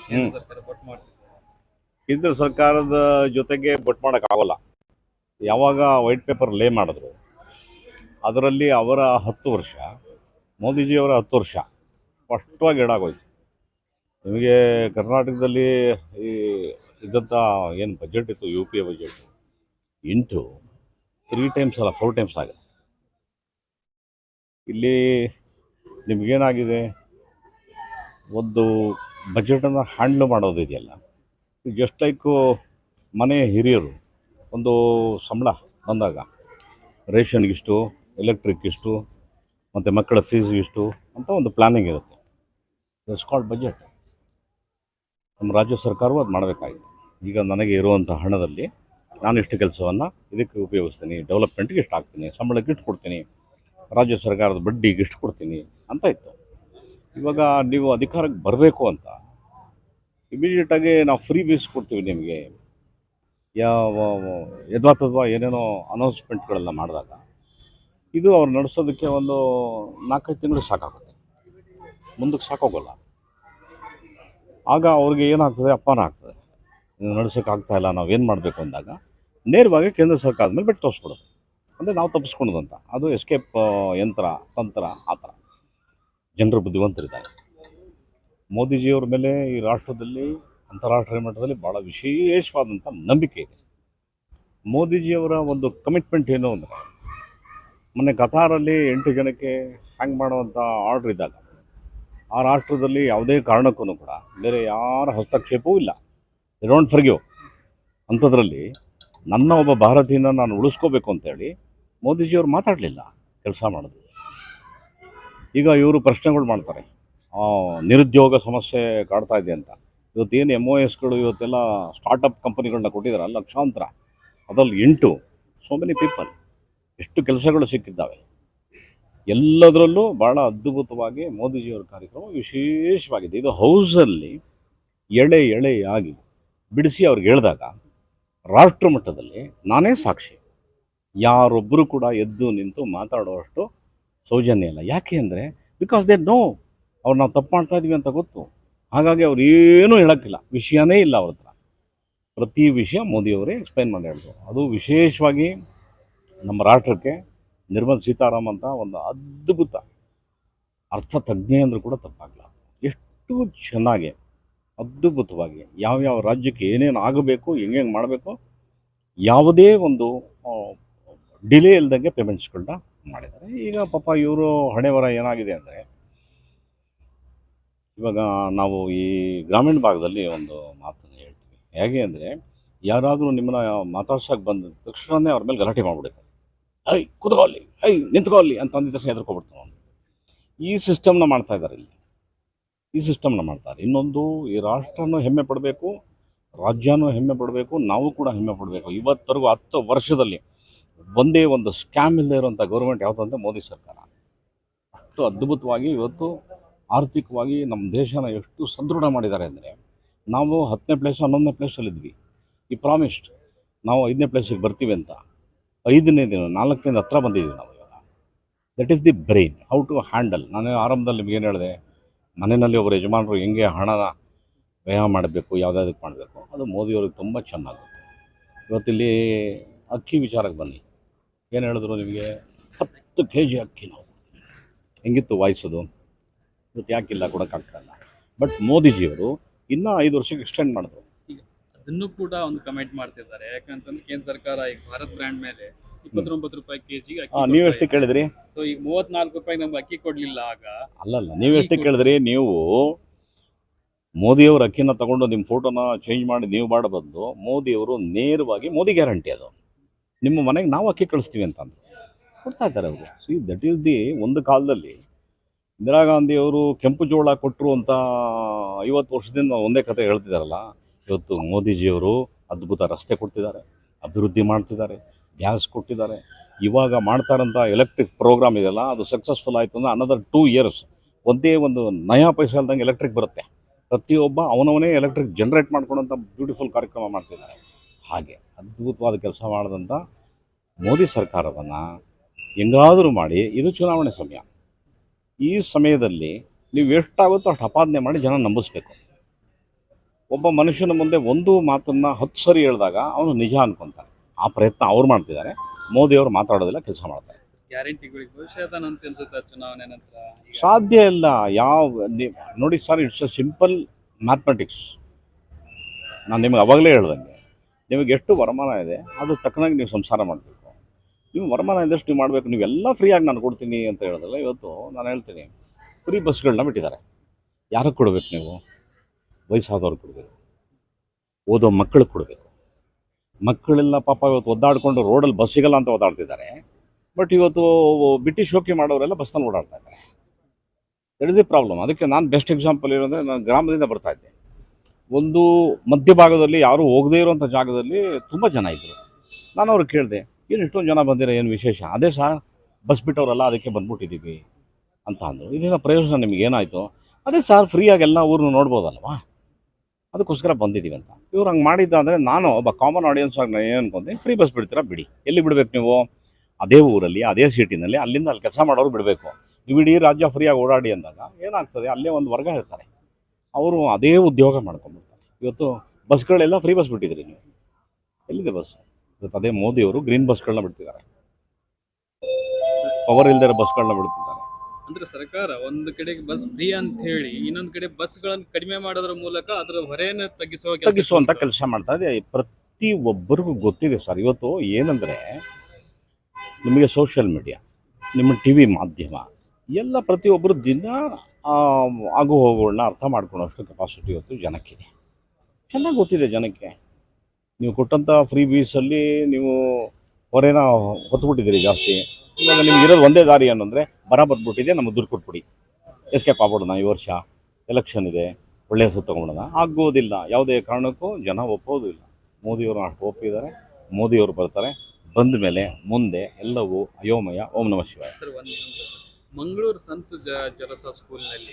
ಕೇಂದ್ರ ಹ್ಮ್ ಸರ್ಕಾರ ಬೊಟ್ಟು ಮಾಡ್ತಿದೆ. ಕೇಂದ್ರ ಸರ್ಕಾರದ ಜೊತೆಗೆ ಬಟ್ ಮಾಡೋಕ್ಕಾಗಲ್ಲ. ಯಾವಾಗ ವೈಟ್ ಪೇಪರ್ ಲೇ ಮಾಡಿದ್ರು ಅದರಲ್ಲಿ ಅವರ 10 ವರ್ಷ, ಮೋದಿಜಿಯವರ 10 ವರ್ಷ ಸ್ಪಷ್ಟವಾಗಿ ಎಡಾಗೋಯ್ತು. ನಿಮಗೆ ಕರ್ನಾಟಕದಲ್ಲಿ ಈ ಇದ್ದಂಥ ಏನು ಬಜೆಟ್ ಇತ್ತು, U P A budget into 3 times ಅಲ್ಲ 4 ಟೈಮ್ಸ್ ಆಗಿದೆ. ಇಲ್ಲಿ ನಿಮಗೇನಾಗಿದೆ, ಒಂದು ಬಜೆಟನ್ನು ಹ್ಯಾಂಡ್ಲ್ ಮಾಡೋದಿದೆಯಲ್ಲ, ಜಸ್ಟ್ ಲೈಕು ಮನೆಯ ಹಿರಿಯರು ಒಂದು ಸಂಬಳ ಬಂದಾಗ ರೇಷನ್ಗಿಷ್ಟು, ಎಲೆಕ್ಟ್ರಿಕ್ಗಿಷ್ಟು, ಮತ್ತು ಮಕ್ಕಳ ಫೀಸ್ಗಿಷ್ಟು ಅಂತ ಒಂದು ಪ್ಲಾನಿಂಗ್ ಇರುತ್ತೆ. That's called budget. ನಮ್ಮ ರಾಜ್ಯ ಸರ್ಕಾರವೂ ಅದು ಮಾಡಬೇಕಾಗಿದೆ. ಈಗ ನನಗೆ ಇರುವಂಥ ಹಣದಲ್ಲಿ ನಾನು ಇಷ್ಟು ಕೆಲಸವನ್ನು ಇದಕ್ಕೆ ಉಪಯೋಗಿಸ್ತೀನಿ, ಡೆವಲಪ್ಮೆಂಟ್ಗೆ ಇಷ್ಟು ಹಾಕ್ತೀನಿ, ಸಂಬಳಕ್ಕೆ ಇಷ್ಟು ಕೊಡ್ತೀನಿ, ರಾಜ್ಯ ಸರ್ಕಾರದ ಬಡ್ಡಿಗೆ ಇಷ್ಟು ಕೊಡ್ತೀನಿ ಅಂತ ಇತ್ತು. ಇವಾಗ ನೀವು ಅಧಿಕಾರಕ್ಕೆ ಬರಬೇಕು ಅಂತ ಇಮಿಡಿಯೇಟಾಗಿ ನಾವು ಫ್ರೀ ಬೀಸ್ ಕೊಡ್ತೀವಿ ನಿಮಗೆ, ಯಾವ ಯಥಾತಥವಾ ಏನೇನೋ ಅನೌನ್ಸ್ಮೆಂಟ್ಗಳೆಲ್ಲ ಮಾಡಿದಾಗ ಇದು ಅವ್ರು ನಡೆಸೋದಕ್ಕೆ ಒಂದು 4-5 ತಿಂಗಳು ಸಾಕಾಗುತ್ತೆ, ಮುಂದಕ್ಕೆ ಸಾಕೋಗಲ್ಲ. ಆಗ ಅವ್ರಿಗೆ ಏನಾಗ್ತದೆ, ಅಪ್ಪನ ಆಗ್ತದೆ, ನಡೆಸೋಕ್ಕಾಗ್ತಾ ಇಲ್ಲ, ನಾವೇನು ಮಾಡಬೇಕು ಅಂದಾಗ ನೇರವಾಗಿ ಕೇಂದ್ರ ಸರ್ಕಾರದ ಮೇಲೆ ಬಿಟ್ಟು ತೋರಿಸ್ಬಿಡೋದು. ಅಂದರೆ ನಾವು ತಪ್ಪಿಸ್ಕೊಳೋದು ಅಂತ. ಅದು ಎಸ್ಕೇಪ್ ಯಂತ್ರ ತಂತ್ರ. ಆ ಥರ ಜನರು ಬುದ್ಧಿವಂತರಿದ್ದಾರೆ. ಮೋದಿಜಿಯವ್ರ ಮೇಲೆ ಈ ರಾಷ್ಟ್ರದಲ್ಲಿ, ಅಂತಾರಾಷ್ಟ್ರೀಯ ಮಟ್ಟದಲ್ಲಿ ಭಾಳ ವಿಶೇಷವಾದಂಥ ನಂಬಿಕೆ ಇದೆ. ಮೋದಿಜಿಯವರ ಒಂದು ಕಮಿಟ್ಮೆಂಟ್ ಏನು ಅಂದರೆ, ಮೊನ್ನೆ ಕತಾರಲ್ಲಿ 8 ಜನಕ್ಕೆ ಹ್ಯಾಂಗ್ ಮಾಡುವಂಥ ಆರ್ಡ್ರ್ ಇದ್ದಾಗ ಆ ರಾಷ್ಟ್ರದಲ್ಲಿ ಯಾವುದೇ ಕಾರಣಕ್ಕೂ ಕೂಡ ಬೇರೆ ಯಾರ ಹಸ್ತಕ್ಷೇಪವೂ ಇಲ್ಲ. They don't forgive. ಅಂಥದ್ರಲ್ಲಿ ನನ್ನ ಒಬ್ಬ ಭಾರತೀಯನ ನಾನು ಉಳಿಸ್ಕೋಬೇಕು ಅಂತೇಳಿ ಮೋದಿಜಿಯವರು ಮಾತಾಡಲಿಲ್ಲ, ಕೆಲಸ ಮಾಡಿದ್ರು. ಈಗ ಇವರು ಪ್ರಶ್ನೆಗಳು ಮಾಡ್ತಾರೆ, ನಿರುದ್ಯೋಗ ಸಮಸ್ಯೆ ಕಾಡ್ತಾ ಇದೆ ಅಂತ. ಇವತ್ತೇನು MOSಗಳು ಇವತ್ತೆಲ್ಲ ಸ್ಟಾರ್ಟಪ್ ಕಂಪನಿಗಳನ್ನ ಕೊಟ್ಟಿದ್ದಾರೆ, ಲಕ್ಷಾಂತರ, ಅದರಲ್ಲಿ 8 ಸೋ ಮೆನಿ ಪೀಪಲ್, ಎಷ್ಟು ಕೆಲಸಗಳು ಸಿಕ್ಕಿದ್ದಾವೆ. ಎಲ್ಲದರಲ್ಲೂ ಭಾಳ ಅದ್ಭುತವಾಗಿ ಮೋದಿಜಿಯವರ ಕಾರ್ಯಕ್ರಮ ವಿಶೇಷವಾಗಿದೆ. ಇದು ಹೌಸಲ್ಲಿ ಎಳೆಯಾಗಿ ಬಿಡಿಸಿ ಅವ್ರಿಗೆ ಹೇಳಿದಾಗ ರಾಷ್ಟ್ರ ಮಟ್ಟದಲ್ಲಿ ನಾನೇ ಸಾಕ್ಷಿ, ಯಾರೊಬ್ಬರು ಕೂಡ ಎದ್ದು ನಿಂತು ಮಾತಾಡುವಷ್ಟು ಸೌಜನ್ಯ ಇಲ್ಲ. ಯಾಕೆ ಅಂದರೆ ಬಿಕಾಸ್ ದೇ ನೋ ಅವ್ರು ನಾವು ತಪ್ಪು ಮಾಡ್ತಾ ಇದ್ದೀವಿ ಅಂತ ಗೊತ್ತು. ಹಾಗಾಗಿ ಅವ್ರು ಏನೂ ಹೇಳೋಕ್ಕಿಲ್ಲ, ವಿಷಯನೇ ಇಲ್ಲ ಅವ್ರ ಹತ್ರ. ಪ್ರತಿ ವಿಷಯ ಮೋದಿಯವರೇ ಎಕ್ಸ್ಪ್ಲೈನ್ ಮಾಡಿ ಹೇಳಿದ್ರು. ಅದು ವಿಶೇಷವಾಗಿ ನಮ್ಮ ರಾಷ್ಟ್ರಕ್ಕೆ ನಿರ್ಮಲಾ ಸೀತಾರಾಮನ್ ಅಂತ ಒಂದು ಅದ್ಭುತ ಅರ್ಥ ತಜ್ಞೆ ಅಂದರೂ ಕೂಡ ತಪ್ಪಾಗಲ್ಲ. ಎಷ್ಟು ಚೆನ್ನಾಗಿ ಅದ್ಭುತವಾಗಿ ಯಾವ್ಯಾವ ರಾಜ್ಯಕ್ಕೆ ಏನೇನು ಆಗಬೇಕು, ಹೆಂಗೆ ಮಾಡಬೇಕು, ಯಾವುದೇ ಒಂದು ಡಿಲೇ ಇಲ್ದಂಗೆ ಪೇಮೆಂಟ್ಸ್ಗಳನ್ನ ಮಾಡಿದ್ದಾರೆ. ಈಗ ಪಾಪ ಇವರು ಹಣೆಬರ ಏನಾಗಿದೆ ಅಂದರೆ, ಇವಾಗ ನಾವು ಈ ಗ್ರಾಮೀಣ ಭಾಗದಲ್ಲಿ ಒಂದು ಮಾತನ್ನು ಹೇಳ್ತೀವಿ. ಹೇಗೆ ಅಂದರೆ, ಯಾರಾದರೂ ನಿಮ್ಮನ್ನ ಮಾತಾಡ್ಸೋಕೆ ಬಂದ ತಕ್ಷಣವೇ ಅವ್ರ ಮೇಲೆ ಗಲಾಟೆ ಮಾಡಿಬಿಡ್ಬೇಕು. ಐ ಕುತ್ಕೊಳ್ಳಿ, ಐ ನಿಂತ್ಕೊಳ್ಳಿ ಅಂತ ಅಂದಿದ ತಕ್ಷಣ ಹೆದರ್ಕೊಬಿಡ್ತಾನೆ ಅವನು. ಈ ಸಿಸ್ಟಮ್ನ ಮಾಡ್ತಾ ಇದ್ದಾರೆ ಇಲ್ಲಿ, ಈ ಸಿಸ್ಟಮ್ನ ಮಾಡ್ತಾರೆ. ಇನ್ನೊಂದು, ಈ ರಾಷ್ಟ್ರನೂ ಹೆಮ್ಮೆ ಪಡಬೇಕು, ರಾಜ್ಯನೂ ಹೆಮ್ಮೆ ಪಡಬೇಕು, ನಾವು ಕೂಡ ಹೆಮ್ಮೆ ಪಡಬೇಕು. ಇವತ್ತರೆಗೂ 10 ವರ್ಷದಲ್ಲಿ ಒಂದೇ ಒಂದು ಸ್ಕ್ಯಾಮ್ ಇಲ್ಲದೆ ಇರುವಂಥ ಗೌರ್ಮೆಂಟ್ ಯಾವುದಂದ್ರೆ ಮೋದಿ ಸರ್ಕಾರ. ಅಷ್ಟು ಅದ್ಭುತವಾಗಿ ಇವತ್ತು ಆರ್ಥಿಕವಾಗಿ ನಮ್ಮ ದೇಶನ ಎಷ್ಟು ಸದೃಢ ಮಾಡಿದ್ದಾರೆ ಅಂದರೆ, ನಾವು 10ನೇ ಪ್ಲೇಸ್ 11ನೇ ಪ್ಲೇಸಲ್ಲಿದ್ವಿ. ಈ ಪ್ರಾಮಿಸ್ಡ್ ನಾವು 5ನೇ ಪ್ಲೇಸಿಗೆ ಬರ್ತೀವಿ ಅಂತ 5ನೇ ದಿನ 4ರಿಂದ ಹತ್ರ ಬಂದಿದ್ದೀವಿ ನಾವು ಇವಾಗ. That is the brain, how to handle. ನಾನು ಆರಂಭದಲ್ಲಿ ನಿಮಗೇನು ಹೇಳಿದೆ, ಮನೆಯಲ್ಲಿ ಒಬ್ಬರು ಯಜಮಾನರು ಹೆಂಗೆ ಹಣನ ವ್ಯಯ ಮಾಡಬೇಕು, ಯಾವುದಾದಕ್ಕೆ ಮಾಡಬೇಕು, ಅದು ಮೋದಿಯವ್ರಿಗೆ ತುಂಬ ಚೆನ್ನಾಗುತ್ತೆ. ಇವತ್ತಿಲ್ಲಿ ಅಕ್ಕಿ ವಿಚಾರಕ್ಕೆ ಬನ್ನಿ, ಏನು ಹೇಳಿದ್ರು ನಿಮಗೆ, 10 kg ಅಕ್ಕಿ ನಾವು ಹೆಂಗಿತ್ತು ವಾಯಿಸೋದು. ಇವತ್ತು ಯಾಕಿಲ್ಲ, ಕೊಡೋಕ್ಕಾಗ್ತಾಯಿಲ್ಲ. ಬಟ್ ಮೋದಿಜಿಯವರು ಇನ್ನೂ 5 ವರ್ಷಕ್ಕೆ ಎಕ್ಸ್ಟೆಂಡ್ ಮಾಡಿದ್ರು. ಈಗ ಅದನ್ನು ಕೂಡ ಒಂದು ಕಮೆಂಟ್ ಮಾಡ್ತಿದ್ದಾರೆ. ಯಾಕಂತಂದ್ರೆ ಕೇಂದ್ರ ಸರ್ಕಾರ ಈಗ ಭಾರತ್ ಬ್ರ್ಯಾಂಡ್ ಮೇಲೆ 29 ರೂಪಾಯಿ ಕೆಜಿಗೆ ಅಕ್ಕಿ ನೀವು ಎಷ್ಟು ಕೇಳಿದ್ರಿ? ಸೊ ಈಗ 34 ರೂಪಾಯಿ ನಮ್ಗೆ ಅಕ್ಕಿ ಕೊಡ್ಲಿಲ್ಲ. ಆಗ ಅಲ್ಲಲ್ಲ, ನೀವು ಎಷ್ಟು ಕೇಳಿದ್ರಿ? ನೀವು ಮೋದಿಯವ್ರ ಅಕ್ಕಿನ ತಗೊಂಡು ನಿಮ್ಮ ಫೋಟೋನ ಚೇಂಜ್ ಮಾಡಿ ನೀವು ಮಾಡೋ ಬದಲು ಮೋದಿಯವರು ನೇರವಾಗಿ ಮೋದಿ ಗ್ಯಾರಂಟಿ, ಅದು ನಿಮ್ಮ ಮನೆಗೆ ನಾವು ಅಕ್ಕಿ ಕಳಿಸ್ತೀವಿ ಅಂತಂದು ಕೊಡ್ತಾ ಇದ್ದಾರೆ ಅವರು. ಸಿ ದಟ್ ಈಸ್ ದಿ, ಒಂದು ಕಾಲದಲ್ಲಿ ಇಂದಿರಾ ಗಾಂಧಿಯವರು ಕೆಂಪು ಜೋಳ ಕೊಟ್ಟರು ಅಂತ 50 ವರ್ಷದಿಂದ ಒಂದೇ ಕತೆ ಹೇಳ್ತಿದ್ದಾರಲ್ಲ. ಇವತ್ತು ಮೋದಿಜಿಯವರು ಅದ್ಭುತ ರಸ್ತೆ ಕೊಡ್ತಿದ್ದಾರೆ, ಅಭಿವೃದ್ಧಿ ಮಾಡ್ತಿದ್ದಾರೆ, ಗ್ಯಾಸ್ ಕೊಟ್ಟಿದ್ದಾರೆ. ಇವಾಗ ಮಾಡ್ತಾರಂಥ ಎಲೆಕ್ಟ್ರಿಕ್ ಪ್ರೋಗ್ರಾಮ್ ಇದೆಯಲ್ಲ, ಅದು ಸಕ್ಸಸ್ಫುಲ್ ಆಯಿತು ಅಂದರೆ ಅನದರ್ 2 years ಒಂದೇ ಒಂದು ನಯಾ ಪೈಸೆ ಅಲ್ದಂಗೆ ಎಲೆಕ್ಟ್ರಿಕ್ ಬರುತ್ತೆ. ಪ್ರತಿಯೊಬ್ಬ ಅವನವನೇ ಎಲೆಕ್ಟ್ರಿಕ್ ಜನ್ರೇಟ್ ಮಾಡ್ಕೊಳ್ಳೋಂಥ ಬ್ಯೂಟಿಫುಲ್ ಕಾರ್ಯಕ್ರಮ ಮಾಡ್ತಿದ್ದಾರೆ. ಹಾಗೆ ಅದ್ಭುತವಾದ ಕೆಲಸ ಮಾಡಿದಂಥ ಮೋದಿ ಸರ್ಕಾರವನ್ನು ಹೆಂಗಾದರೂ ಮಾಡಿ, ಇದು ಚುನಾವಣೆ ಸಮಯ, ಈ ಸಮಯದಲ್ಲಿ ನೀವು ಎಷ್ಟಾಗುತ್ತೋ ಅಷ್ಟು ಅಪಾದನೆ ಮಾಡಿ ಜನ ನಂಬಿಸ್ಬೇಕು. ಒಬ್ಬ ಮನುಷ್ಯನ ಮುಂದೆ ಒಂದು ಮಾತನ್ನು 10 ಸರಿ ಹೇಳಿದಾಗ ಅವನು ನಿಜ ಅನ್ಕೊತಾನೆ. ಆ ಪ್ರಯತ್ನ ಅವ್ರು ಮಾಡ್ತಿದ್ದಾರೆ. ಮೋದಿಯವರು ಮಾತಾಡೋದಿಲ್ಲ, ಕೆಲಸ ಮಾಡ್ತಾರೆ. ಗ್ಯಾರಂಟಿಗಳಿಗೆ ಭವಿಷ್ಯದ ಅಂತ ಅನ್ಸುತ್ತೆ ಚುನಾವಣೆ ನಂತರ. ಈಗ ಸಾಧ್ಯ ಇಲ್ಲ. ನೋಡಿ sir, it's a simple mathematics. ನಾನು ನಿಮಗೆ ಅವಾಗಲೇ ಹೇಳ್ದಂಗೆ, ನಿಮಗೆ ಎಷ್ಟು ವರಮಾನ ಇದೆ ಅದು ತಕ್ಕನಾಗಿ ನೀವು ಸಂಸಾರ ಮಾಡಬೇಕು. ನೀವು ವರಮಾನ ಇದ್ದಷ್ಟು ನೀವು ಮಾಡಬೇಕು. ನೀವೆಲ್ಲ ಫ್ರೀಯಾಗಿ ನಾನು ಕೊಡ್ತೀನಿ ಅಂತ ಹೇಳೋದಲ್ಲ. ಇವತ್ತು ನಾನು ಹೇಳ್ತೀನಿ, ಫ್ರೀ ಬಸ್ಗಳನ್ನ ಬಿಟ್ಟಿದ್ದಾರೆ. ಯಾರಿಗೆ ಕೊಡಬೇಕು ನೀವು? ವಯಸ್ಸಾದವ್ರಿಗೆ ಕೊಡಬೇಕು, ಓದೋ ಮಕ್ಕಳಿಗೆ ಕೊಡಬೇಕು. ಮಕ್ಕಳೆಲ್ಲ ಪಾಪ ಇವತ್ತು ಒದ್ದಾಡಿಕೊಂಡು ರೋಡಲ್ಲಿ ಬಸ್ ಸಿಗಲ್ಲ ಅಂತ ಓದಾಡ್ತಿದ್ದಾರೆ. ಬಟ್ ಇವತ್ತು ಬಿಟ್ಟು ಶೋಕಿ ಮಾಡೋರೆಲ್ಲ ಬಸ್ನಲ್ಲಿ ಓಡಾಡ್ತಾ ಇದ್ದಾರೆ. That is the problem. ಅದಕ್ಕೆ ನಾನು ಬೆಸ್ಟ್ ಎಕ್ಸಾಂಪಲ್ ಇರೋದ್ರೆ, ನಾನು ಗ್ರಾಮದಿಂದ ಬರ್ತಾ ಇದ್ದೆ. ಒಂದು ಮಧ್ಯಭಾಗದಲ್ಲಿ ಯಾರೂ ಹೋಗದೇ ಇರೋಂಥ ಜಾಗದಲ್ಲಿ ತುಂಬ ಜನ ಇದ್ದರು. ನಾನು ಅವ್ರಿಗೆ ಕೇಳಿದೆ, ಏನು ಇಷ್ಟೊಂದು ಜನ ಬಂದಿರೋ, ಏನು ವಿಶೇಷ? ಅದೇ ಸರ್, ಬಸ್ ಬಿಟ್ಟವರಲ್ಲ, ಅದಕ್ಕೆ ಬಂದ್ಬಿಟ್ಟಿದ್ದೀವಿ ಅಂತ ಅಂದರು. ಇದರಿಂದ ಪ್ರಯೋಜನ ನಿಮಗೆ ಏನಾಯಿತು? ಅದೇ ಸರ್, ಫ್ರೀಯಾಗಿ ಎಲ್ಲ ಊರನ್ನು ನೋಡ್ಬೋದಲ್ವಾ, ಅದಕ್ಕೋಸ್ಕರ ಬಂದಿದ್ದೀವಿ ಅಂತ. ಇವ್ರು ಹಂಗೆ ಮಾಡಿದ್ದಾದರೆ, ನಾನು ಒಬ್ಬ ಕಾಮನ್ ಆಡಿಯನ್ಸ್ ಆಗಿ ನಾನು ಏನು ಅನ್ಕೊಂತೀನಿ, ಫ್ರೀ ಬಸ್ ಬಿಡ್ತೀರಾ ಬಿಡಿ. ಎಲ್ಲಿ ಬಿಡಬೇಕು ನೀವು? ಅದೇ ಊರಲ್ಲಿ, ಅದೇ ಸಿಟಿನಲ್ಲಿ, ಅಲ್ಲಿಂದ ಅಲ್ಲಿ ಕೆಲಸ ಮಾಡೋರು ಬಿಡಬೇಕು. ನೀವು ಇಡೀ ರಾಜ್ಯ ಫ್ರೀಯಾಗಿ ಓಡಾಡಿ ಅಂದಾಗ ಏನಾಗ್ತದೆ? ಅಲ್ಲೇ ಒಂದು ವರ್ಗ ಇರ್ತಾರೆ, ಅವರು ಅದೇ ಉದ್ಯೋಗ ಮಾಡ್ಕೊಂಡ್ಬಿಡ್ತಾರೆ. ಇವತ್ತು ಬಸ್ಗಳೆಲ್ಲ ಫ್ರೀ ಬಸ್ ಬಿಟ್ಟಿದ್ರಿ ನೀವು, ಎಲ್ಲಿದೆ ಬಸ್? ಇವತ್ತು ಅದೇ ಮೋದಿಯವರು ಗ್ರೀನ್ ಬಸ್ಗಳನ್ನ ಬಿಡ್ತಿದ್ದಾರೆ, ಪವರ್ ಇಲ್ದಿರೋ ಬಸ್ಗಳನ್ನ ಬಿಡ್ತಿದ್ದಾರೆ. ಅಂದ್ರೆ ಸರ್ಕಾರ ಒಂದು ಕಡೆಗೆ ಬಸ್ ಫ್ರೀ ಅಂತ ಹೇಳಿ ಇನ್ನೊಂದು ಕಡೆ ಬಸ್ಗಳನ್ನು ಕಡಿಮೆ ಮಾಡೋದ್ರ ಮೂಲಕ ಅದರ ಹೊರೆಯನ್ನು ತಗ್ಗಿಸುವಂಥ ಕೆಲಸ ಮಾಡ್ತಾ ಇದೆ. ಪ್ರತಿ ಒಬ್ಬರಿಗೂ ಗೊತ್ತಿದೆ ಸರ್. ಇವತ್ತು ಏನಂದರೆ, ನಿಮಗೆ ಸೋಷಿಯಲ್ ಮೀಡಿಯಾ, ನಿಮ್ಮ ಟಿ ವಿ ಮಾಧ್ಯಮ ಎಲ್ಲ ಪ್ರತಿಯೊಬ್ಬರು ದಿನ ಆಗು ಹೋಗುಗಳನ್ನ ಅರ್ಥ ಮಾಡ್ಕೊಳ್ಳೋಷ್ಟು ಕೆಪಾಸಿಟಿ ಇವತ್ತು ಜನಕ್ಕಿದೆ. ಚೆನ್ನಾಗಿ ಗೊತ್ತಿದೆ ಜನಕ್ಕೆ. ನೀವು ಕೊಟ್ಟಂಥ ಫ್ರೀ ಬೀಸಲ್ಲಿ ನೀವು ಹೊರೆನ ಹೊತ್ಬಿಟ್ಟಿದ್ದೀರಿ ಜಾಸ್ತಿ. ಇವಾಗ ನಿಮ್ಗೆ ಇರೋದು ಒಂದೇ ದಾರಿ ಏನಂದರೆ, ಬರ ಬಂದ್ಬಿಟ್ಟಿದೆ, ನಮಗೆ ದುಡ್ಡು ಕೊಟ್ಬಿಡಿ, ಎಸ್ಕೇಪ್ ಆಗ್ಬಿಡೋಣ, ಈ ವರ್ಷ ಎಲೆಕ್ಷನ್ ಇದೆ, ಒಳ್ಳೆಯ ಹೆಸರು ತೊಗೊಂಬಿಡೋಣ. ಆಗೋದಿಲ್ಲ. ಯಾವುದೇ ಕಾರಣಕ್ಕೂ ಜನ ಒಪ್ಪೋದು ಇಲ್ಲ. ಮೋದಿಯವರು ಅಷ್ಟು ಒಪ್ಪಿದ್ದಾರೆ. ಮೋದಿಯವರು ಬರ್ತಾರೆ. ಬಂದ ಮೇಲೆ ಮುಂದೆ ಎಲ್ಲವೂ ಅಯೋಮಯ. ಓಂ ನಮಃ ಶಿವಾಯ. ಸರ್, ಮಂಗಳೂರು ಸಂತ ಜಲಸ ಸ್ಕೂಲ್ನಲ್ಲಿ